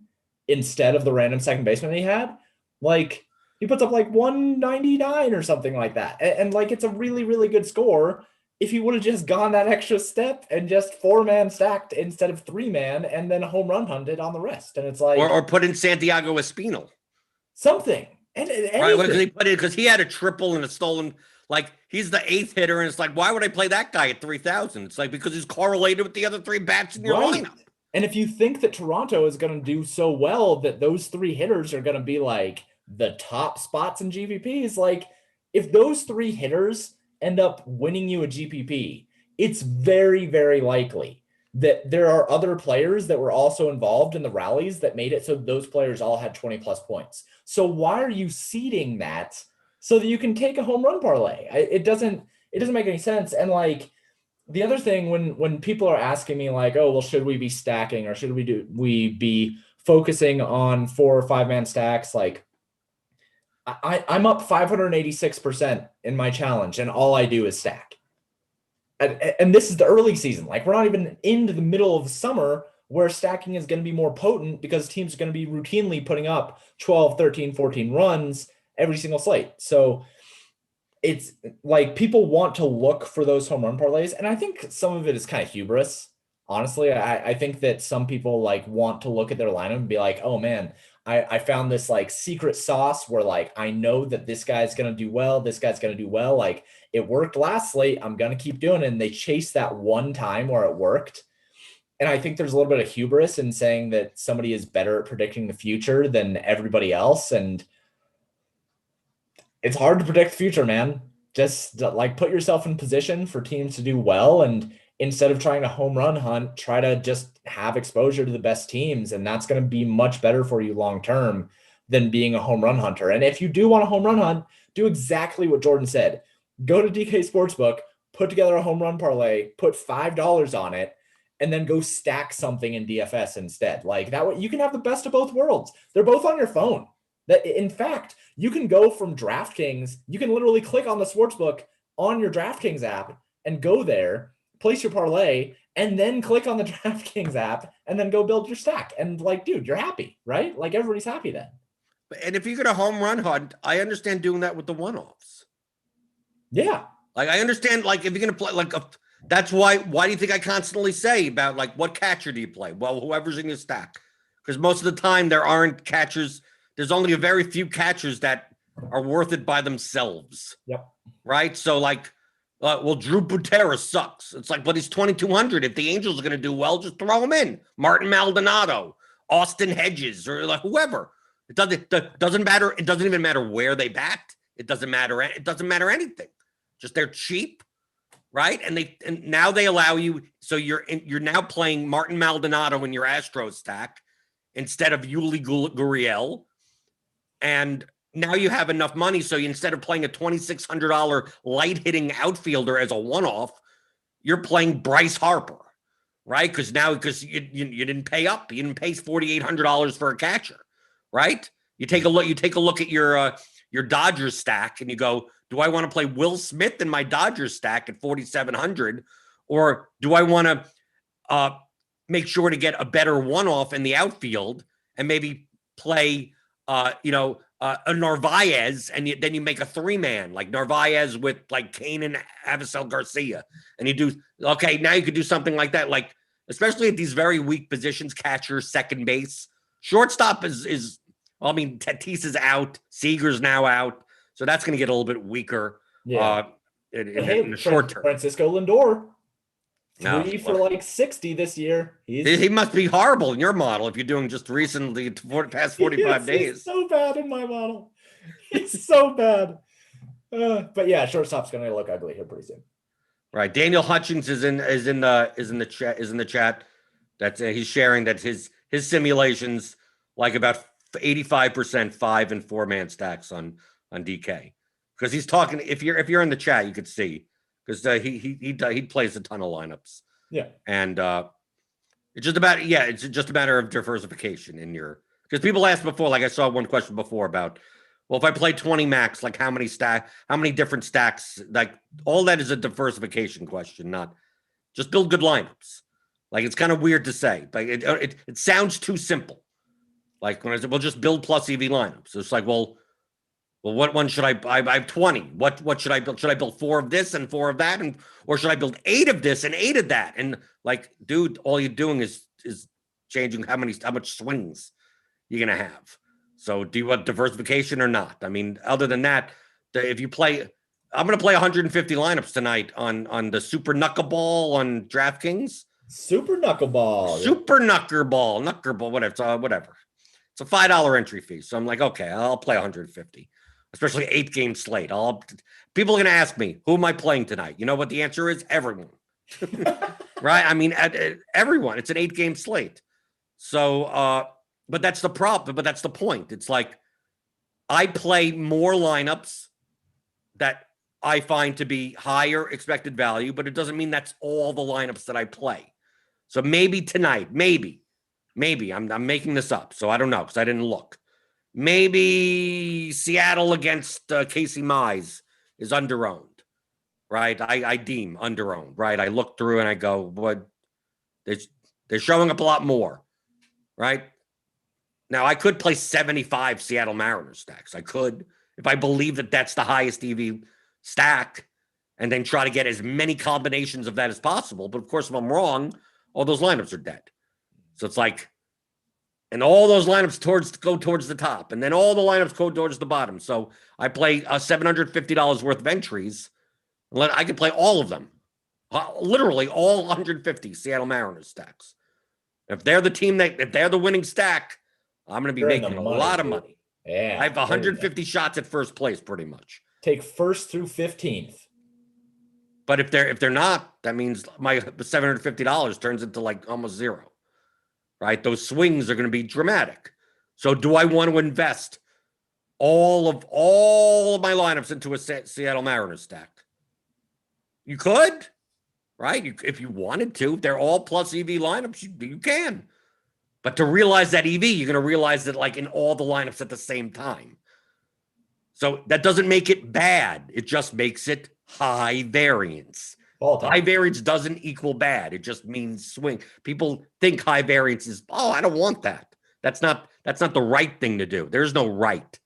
instead of the random second baseman he had, like he puts up like 199 or something like that. And like, it's a really, really good score if he would have just gone that extra step and just 4-man stacked instead of 3-man and then home run hunted on the rest. And it's like, or put in Santiago Espinal. Something. And right, because he had a triple and a stolen, like he's the 8th hitter. And it's like, why would I play that guy at 3,000? It's like, because he's correlated with the other 3 bats in your lineup. And if you think that Toronto is going to do so well that those 3 hitters are going to be like the top spots in GPPs, like if those 3 hitters end up winning you a GPP, it's very, very likely that there are other players that were also involved in the rallies that made it so those players all had 20 plus points. So why are you seeding that so that you can take a home run parlay? It doesn't make any sense. And like, the other thing, when people are asking me like, oh, well, should we be stacking or should we be focusing on 4 or 5-man stacks? Like I'm up 586% in my challenge and all I do is stack. And this is the early season. Like we're not even into the middle of summer where stacking is going to be more potent because teams are going to be routinely putting up 12, 13, 14 runs every single slate. So it's like people want to look for those home run parlays. And I think some of it is kind of hubris. Honestly, I think that some people like want to look at their lineup and be like, oh man, I found this like secret sauce where like, I know that this guy's going to do well. This guy's going to do well. Like it worked last slate. I'm going to keep doing it. And they chase that one time where it worked. And I think there's a little bit of hubris in saying that somebody is better at predicting the future than everybody else. And it's hard to predict the future, man. Just like put yourself in position for teams to do well. And instead of trying to home run hunt, try to just have exposure to the best teams. And that's going to be much better for you long-term than being a home run hunter. And if you do want a home run hunt, do exactly what Jordan said. Go to DK Sportsbook, put together a home run parlay, put $5 on it, and then go stack something in DFS instead. Like that way you can have the best of both worlds. They're both on your phone. That in fact, you can go from DraftKings, you can literally click on the sportsbook on your DraftKings app and go there, place your parlay, and then click on the DraftKings app and then go build your stack. And like, dude, you're happy, right? Like everybody's happy then. And if you get a home run hunt, I understand doing that with the one-offs. Yeah. Like I understand, like if you're gonna play, like that's why do you think I constantly say about like what catcher do you play? Well, whoever's in your stack, because most of the time there aren't catchers. There's only a very few catchers that are worth it by themselves. Yep. Right. So like, well, Drew Butera sucks. It's like, but he's 2,200. If the Angels are gonna do well, just throw him in. Martin Maldonado, Austin Hedges, or like whoever. It doesn't matter. It doesn't even matter where they bat. It doesn't matter. It doesn't matter anything. Just they're cheap, right? And now they allow you. So you're now playing Martin Maldonado in your Astros stack instead of Yuli Gurriel, and now you have enough money. So instead of playing a $2,600 light hitting outfielder as a one-off, you're playing Bryce Harper, right? Because you didn't pay up. You didn't pay $4,800 for a catcher, right? You take a look at your Dodgers stack and you go, do I want to play Will Smith in my Dodgers stack at 4,700, or do I want to make sure to get a better one-off in the outfield and maybe play a Narvaez, and then you make a three-man like Narvaez with like Kane and Avisel Garcia, and you do okay. Now you could do something like that, like especially at these very weak positions: catcher, second base, shortstop is. Well, I mean, Tatis is out, Seager's now out. So that's going to get a little bit weaker in the short term. Francisco Lindor, 3 for like 60 this year. He must be horrible in your model if you're doing just recently past 45 days. He's so bad in my model. He's so bad. But yeah, shortstop's going to look ugly here pretty soon. Right. Daniel Hutchins is in the chat. That's he's sharing that his simulations like about 85% 5 and 4 man stacks on DK, because he's talking. If you're in the chat, you could see because he plays a ton of lineups. Yeah, and it's just a matter of diversification in your, because people asked before, like I saw one question before about, well, if I play 20 max, like how many different stacks, like all that is a diversification question, not just build good lineups. Like it's kind of weird to say, like it sounds too simple. Like when I said, well, just build plus EV lineups. It's like, well, what one should I have 20. What should I build? Should I build 4 of this and 4 of that? Or should I build 8 of this and 8 of that? And like, dude, all you're doing is changing how much swings you're going to have. So do you want diversification or not? I mean, other than that, if you play, I'm going to play 150 lineups tonight on the Super Knuckleball on DraftKings. Super Knuckleball. Super Knuckleball, whatever. It's a $5 entry fee. So I'm like, okay, I'll play 150. Especially 8-game slate. People are going to ask me, who am I playing tonight? You know what the answer is? Everyone. Right? I mean, everyone. It's an 8-game slate. So, but that's the problem. But that's the point. It's like I play more lineups that I find to be higher expected value, but it doesn't mean that's all the lineups that I play. So maybe tonight, maybe I'm making this up. So I don't know because I didn't look. Maybe Seattle against Casey Mize is underowned, right? I deem underowned, right? I look through and I go, what? They're showing up a lot more, right? Now, I could play 75 Seattle Mariners stacks. I could, if I believe that that's the highest EV stack, and then try to get as many combinations of that as possible. But of course, if I'm wrong, all those lineups are dead. So it's like, and all those lineups go towards the top, and then all the lineups go towards the bottom. So I play $750 worth of entries. I could play all of them, literally all 150 Seattle Mariners stacks. If they're the team if they're the winning stack, I'm going to be making a lot of money. Yeah, I have 150 shots at first place, pretty much. Take 1st through 15th. But if they're not, that means my $750 turns into like almost zero. Right? Those swings are going to be dramatic. So do I want to invest all of my lineups into a Seattle Mariners stack? You could, right? If you wanted to, if they're all plus EV lineups, you can. But to realize that EV, you're going to realize that like in all the lineups at the same time. So that doesn't make it bad. It just makes it high variance. High variance doesn't equal bad. It just means swing. People think high variance is, oh, I don't want that. That's not the right thing to do. There's no right.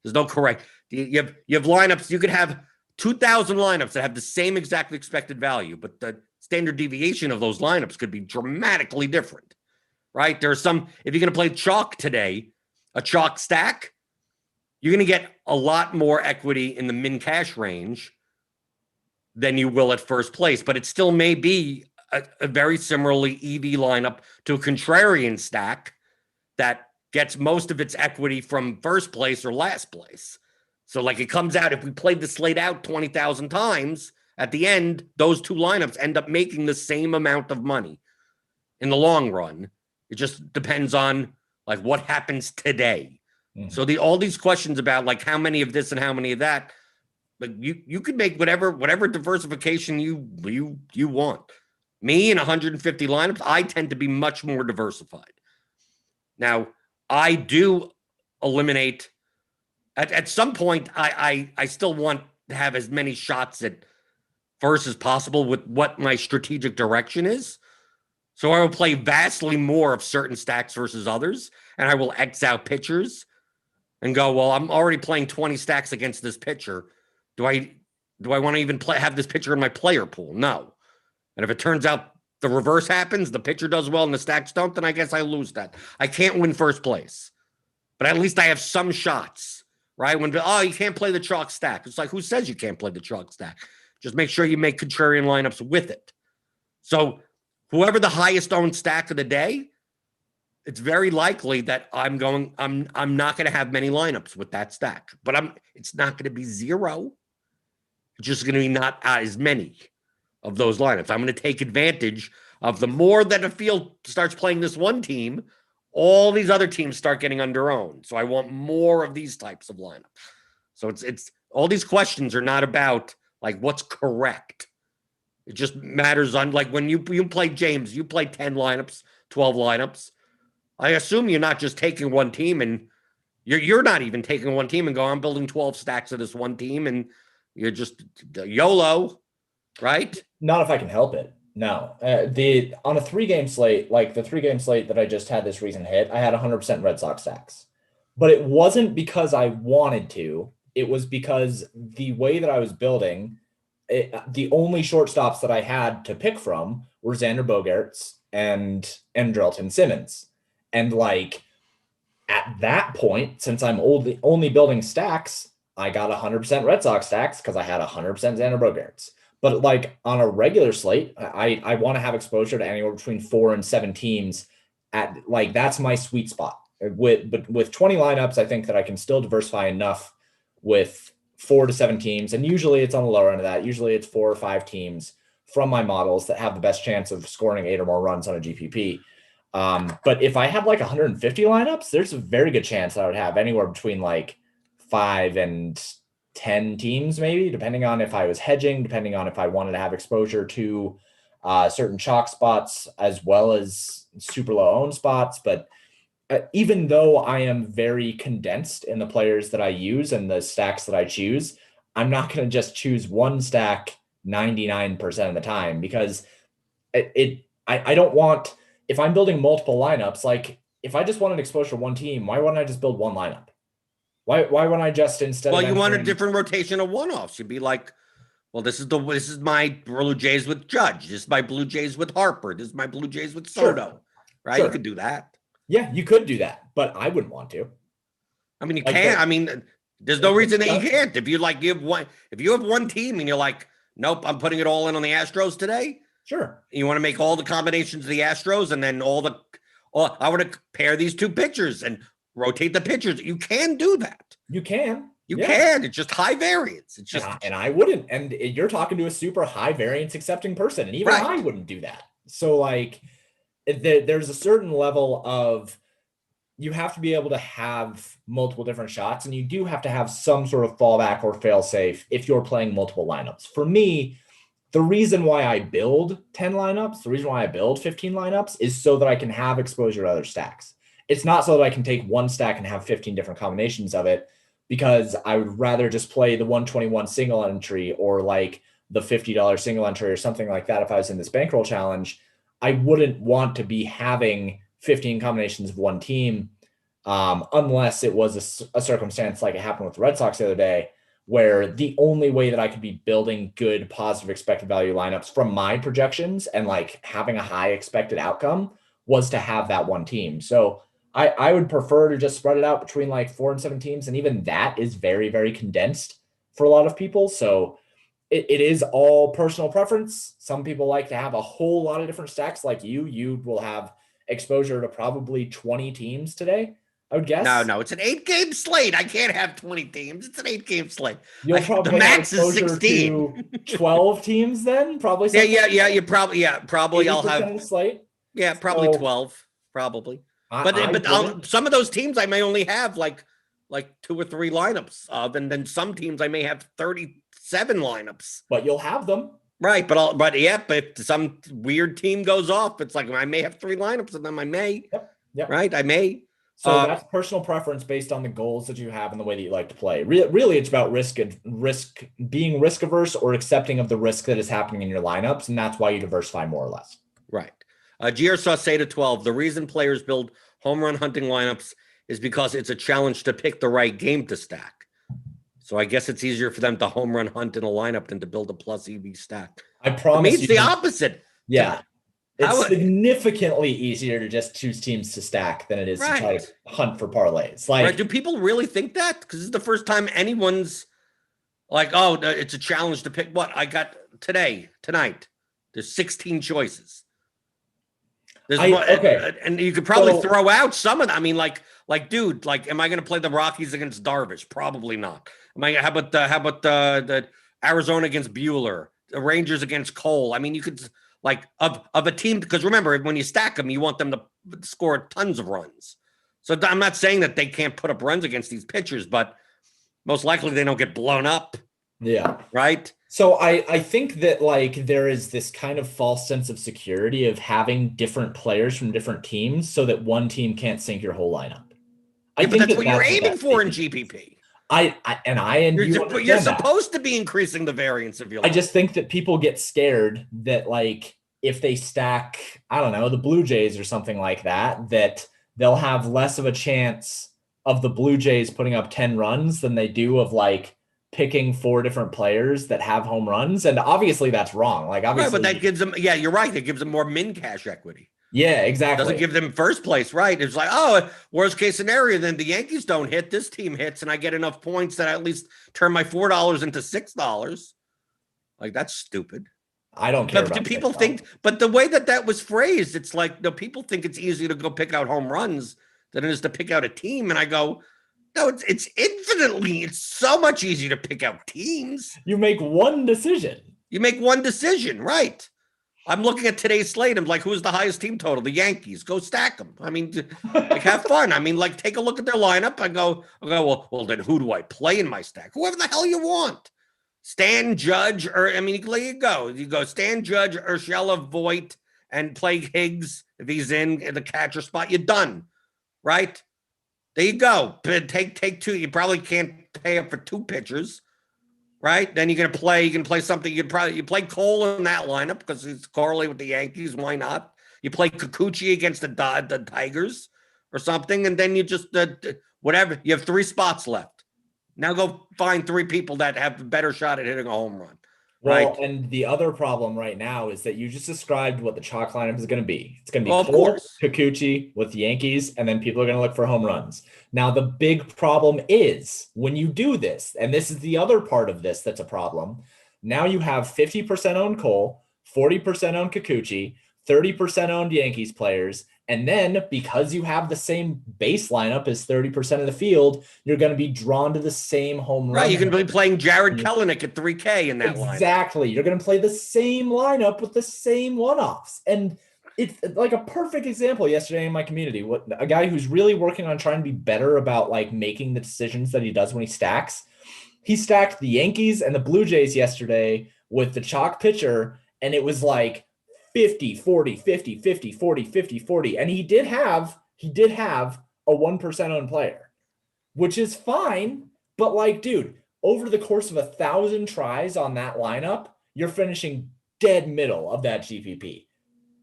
There's no correct. You have lineups. You could have 2,000 lineups that have the same exact expected value, but the standard deviation of those lineups could be dramatically different, right? There's some, if you're going to play chalk today, a chalk stack, you're going to get a lot more equity in the min cash range than you will at first place, but it still may be a very similarly EV lineup to a contrarian stack that gets most of its equity from first place or last place. So like it comes out, if we played the slate out 20,000 times, at the end, those two lineups end up making the same amount of money in the long run. It just depends on like what happens today. Mm-hmm. So all these questions about like how many of this and how many of that, like you could make whatever diversification you want. Me in 150 lineups, I tend to be much more diversified. Now, I do eliminate at some point. I still want to have as many shots at first as possible with what my strategic direction is. So I will play vastly more of certain stacks versus others, and I will X out pitchers and go, well, I'm already playing 20 stacks against this pitcher. Do I want to even have this pitcher in my player pool? No. And if it turns out the reverse happens, the pitcher does well and the stacks don't, then I guess I lose that. I can't win first place, but at least I have some shots, right? When, you can't play the chalk stack. It's like, who says you can't play the chalk stack? Just make sure you make contrarian lineups with it. So whoever the highest owned stack of the day, it's very likely that I'm not going to have many lineups with that stack, but it's not going to be zero. It's just going to be not as many of those lineups. I'm going to take advantage of the more that a field starts playing this one team, all these other teams start getting underowned. So I want more of these types of lineups. So it's all these questions are not about like what's correct. It just matters on like when you play James, you play 10 lineups, 12 lineups. I assume you're not just taking one team and you're not even taking one team and go, I'm building 12 stacks of this one team and you're just YOLO, right? Not if I can help it. No. On a 3-game slate, like the 3-game slate that I just had this recent hit, I had 100% Red Sox stacks. But it wasn't because I wanted to. It was because the way that I was building, the only shortstops that I had to pick from were Xander Bogaerts and Andrelton Simmons. And like at that point, since I'm only building stacks, I got 100% Red Sox stacks because I had 100% Xander Bogaerts. But like on a regular slate, I want to have exposure to anywhere between 4 and 7 teams. At like that's my sweet spot. With 20 lineups, I think that I can still diversify enough with 4 to 7 teams, and usually it's on the lower end of that. Usually it's 4 or 5 teams from my models that have the best chance of scoring 8 or more runs on a GPP. But if I had like 150 lineups, there's a very good chance I would have anywhere between like 5 and 10 teams, maybe, depending on if I was hedging, depending on if I wanted to have exposure to certain chalk spots as well as super low owned spots. But even though I am very condensed in the players that I use and the stacks that I choose, I'm not going to just choose one stack 99% of the time because I don't want, if I'm building multiple lineups, like if I just wanted exposure to one team, why wouldn't I just build one lineup? Why wouldn't I just instead? Well, you want a different rotation of one-offs. You'd be like, well, this is my Blue Jays with Judge. This is my Blue Jays with Harper. This is my Blue Jays with Soto. Sure. Right? Sure. You could do that. Yeah, you could do that, but I wouldn't want to. I mean, you can't. I mean, there's no reason that you can't. If you have one team and you're like, nope, I'm putting it all in on the Astros today. Sure. You want to make all the combinations of the Astros and then I want to pair these two pitchers and rotate the pitchers. You can do that. You can. You can. It's just high variance. It's just and I wouldn't. And you're talking to a super high variance accepting person, and even I wouldn't do that. So like, there's a certain level of you have to be able to have multiple different shots, and you do have to have some sort of fallback or fail safe if you're playing multiple lineups. For me, the reason why I build 10 lineups, the reason why I build 15 lineups is so that I can have exposure to other stacks. It's not so that I can take one stack and have 15 different combinations of it, because I would rather just play the 121 single entry or like the $50 single entry or something like that. If I was in this bankroll challenge, I wouldn't want to be having 15 combinations of one team, unless it was a circumstance like it happened with the Red Sox the other day, where the only way that I could be building good positive expected value lineups from my projections and like having a high expected outcome was to have that one team. So I would prefer to just spread it out between like 4 and 7 teams. And even that is very, very condensed for a lot of people. So it is all personal preference. Some people like to have a whole lot of different stacks like you. You will have exposure to probably 20 teams today, I would guess. No, it's an 8-game slate. I can't have 20 teams. It's an 8-game slate. You'll probably the max is 16. 12 teams then, probably. Yeah. You probably, I'll have slate. Yeah, probably 12, probably. But some of those teams I may only have like 2 or 3 lineups of, and then some teams I may have 37 lineups. But you'll have them. Right, but if some weird team goes off, it's like I may have 3 lineups of them. I may. Yep. Right, I may. So that's personal preference based on the goals that you have and the way that you like to play. Really, it's about being risk averse or accepting of the risk that is happening in your lineups, and that's why you diversify more or less. Right. GR Sauce to 12. The reason players build home run hunting lineups is because it's a challenge to pick the right game to stack. So I guess it's easier for them to home run hunt in a lineup than to build a plus EV stack. I promise it's the opposite. Yeah. It's significantly easier to just choose teams to stack than it is to try to hunt for parlays. Like, do people really think that? Because this is the first time anyone's like, oh, it's a challenge to pick what I got tonight. There's 16 choices. And you could probably throw out some of them. I mean, dude, am I going to play the Rockies against Darvish? Probably not. How about the Arizona against Bueller, the Rangers against Cole? I mean, you could of a team, because remember, when you stack them, you want them to score tons of runs. So I'm not saying that they can't put up runs against these pitchers, but most likely they don't get blown up. Yeah. Right. So I think that there is this kind of false sense of security of having different players from different teams so that one team can't sink your whole lineup. I think that's what you're aiming for in GPP. You're supposed to be increasing the variance of your lineup. I just think that people get scared that if they stack, I don't know, the Blue Jays or something like that they'll have less of a chance of the Blue Jays putting up 10 runs than they do of picking 4 different players that have home runs. And obviously that's wrong. Obviously, but that gives them, you're right. It gives them more min cash equity. Yeah, exactly. Doesn't give them first place, right? It's worst case scenario, then the Yankees don't hit, this team hits, and I get enough points that I at least turn my $4 into $6. That's stupid. I don't care. But do people think, but the way that was phrased, it's people think it's easier to go pick out home runs than it is to pick out a team. And I go, no, it's so much easier to pick out teams. You make one decision. Right? I'm looking at today's slate. I'm like, who's the highest team total? The Yankees. Go stack them. I mean, have fun. I mean, take a look at their lineup. I go, well, then who do I play in my stack? Whoever the hell you want. Stan Judge, you go Stan Judge, Urshela, Voit, and play Higgs if he's in the catcher spot. You're done, right? There you go. Take 2. You probably can't pay up for 2 pitchers, right? Then you can play something. You play Cole in that lineup because he's correlated with the Yankees. Why not? You play Kikuchi against the Tigers or something, and then you just whatever. You have 3 spots left. Now go find 3 people that have a better shot at hitting a home run. Right. Well, and the other problem right now is that you just described what the chalk lineup is going to be. It's going to be of course Kikuchi with the Yankees, and then people are going to look for home runs. Now, the big problem is when you do this, and this is the other part of this that's a problem. Now you have 50% owned Cole, 40% owned Kikuchi, 30% owned Yankees players. And then because you have the same base lineup as 30% of the field, you're going to be drawn to the same home run. Right. You can be playing Jared Kelenic at 3K in that lineup. Exactly. You're going to play the same lineup with the same one-offs. And it's like a perfect example yesterday in my community. A guy who's really working on trying to be better about making the decisions that he does when he stacks. He stacked the Yankees and the Blue Jays yesterday with the chalk pitcher, and it was like 50, 40, 50, 50, 40, 50, 40. And he did have a 1% owned player, which is fine. But like, dude, over the course of 1,000 tries on that lineup, you're finishing dead middle of that GPP,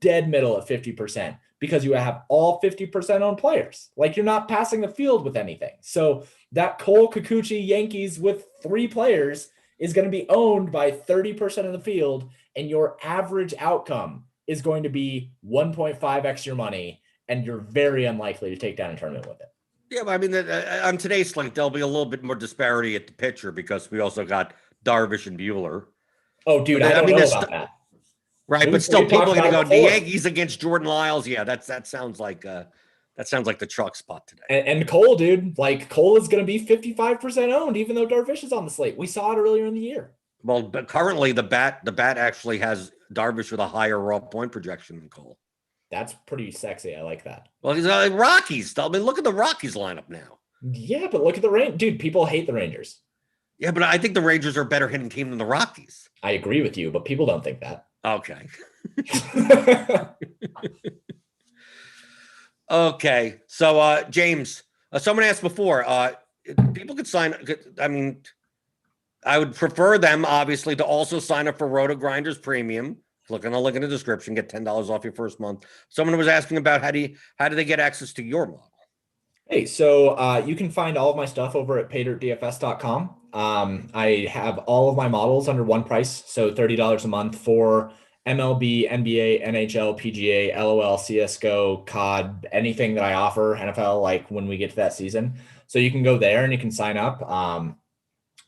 dead middle at 50%, because you have all 50% owned players. Like, you're not passing the field with anything. So that Cole Kikuchi Yankees with 3 players is going to be owned by 30% of the field, and your average outcome is going to be 1.5x your money, and you're very unlikely to take down a tournament with it. Yeah, but I mean, on today's slate, there'll be a little bit more disparity at the pitcher because we also got Darvish and Buehler. Oh, dude, I don't know about that. Right, but still, people are going to go the Yankees against Jordan Lyles. Yeah, that sounds like the chalk spot today. And Cole, dude, like Cole is going to be 55% owned, even though Darvish is on the slate. We saw it earlier in the year. Well, but currently the bat actually has Darvish with a higher raw point projection than Cole. That's pretty sexy. I like that. Well, he's Rockies. I mean, look at the Rockies lineup now. Yeah, but look at the Rangers. Dude, people hate the Rangers. Yeah, but I think the Rangers are a better hitting team than the Rockies. I agree with you, but people don't think that. Okay. Okay. So, James, someone asked before, people could sign. I mean, I would prefer them, obviously, to also sign up for RotoGrinders Premium. Click on the link in the description, get $10 off your first month. Someone was asking about how do they get access to your model? Hey, so you can find all of my stuff over at paydirtdfs.com. I have all of my models under one price, so $30 a month for MLB, NBA, NHL, PGA, LOL, CSGO, COD, anything that I offer, NFL, like when we get to that season. So you can go there and you can sign up.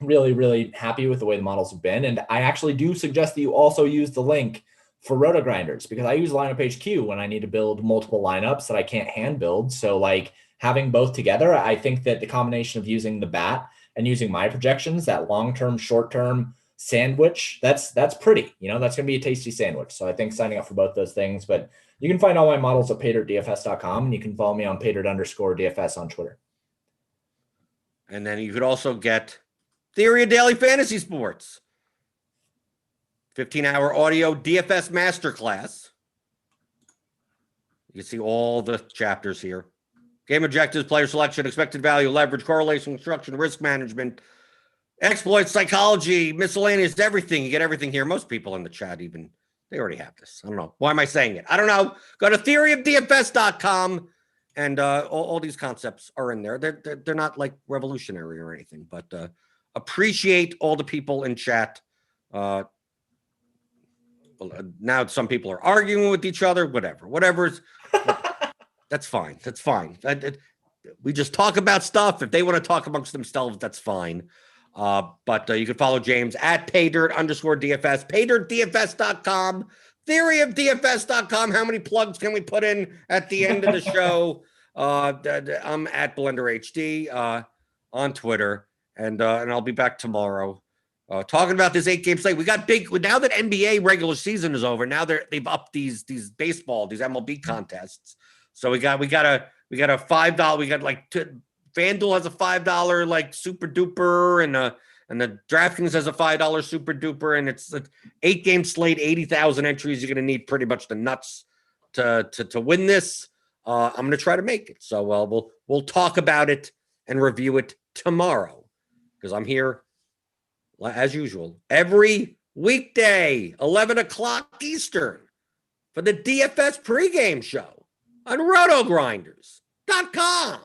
Really, really happy with the way the models have been. And I actually do suggest that you also use the link for RotoGrinders, because I use Lineup HQ when I need to build multiple lineups that I can't hand build. So like having both together, I think that the combination of using the bat and using my projections, that long-term, short-term sandwich, that's pretty, that's going to be a tasty sandwich. So I think signing up for both those things, but you can find all my models at paydirtdfs.com, and you can follow me on paydirt_DFS on Twitter. And then you could also get Theory of Daily Fantasy Sports, 15-hour audio DFS masterclass. You can see all the chapters here. Game objectives, player selection, expected value, leverage, correlation, construction, risk management, exploits, psychology, miscellaneous, everything. You get everything here. Most people in the chat they already have this. I don't know. Why am I saying it? I don't know. Go to theoryofdfs.com, and all these concepts are in there. They're not like revolutionary or anything, but appreciate all the people in chat. Now some people are arguing with each other, whatever's that's fine. That's fine. We just talk about stuff. If they want to talk amongst themselves, that's fine. But you can follow James at paydirt_DFS, paydirtdfs.com, theoryofdfs.com. How many plugs can we put in at the end of the show? I'm at blenderhd on Twitter, and I'll be back tomorrow. Talking about this 8-game slate. We got big now that NBA regular season is over. Now they've upped these baseball, these MLB contests. So we got a $5. We got like FanDuel has a $5 like super duper, and the Draftkings has a $5 super duper, and it's an 8-game slate, 80,000 entries. You're gonna need pretty much the nuts to win this. I'm gonna try to make it. So we'll talk about it and review it tomorrow, because I'm here as usual every weekday, 11 o'clock Eastern, for the DFS pregame show on RotoGrinders.com.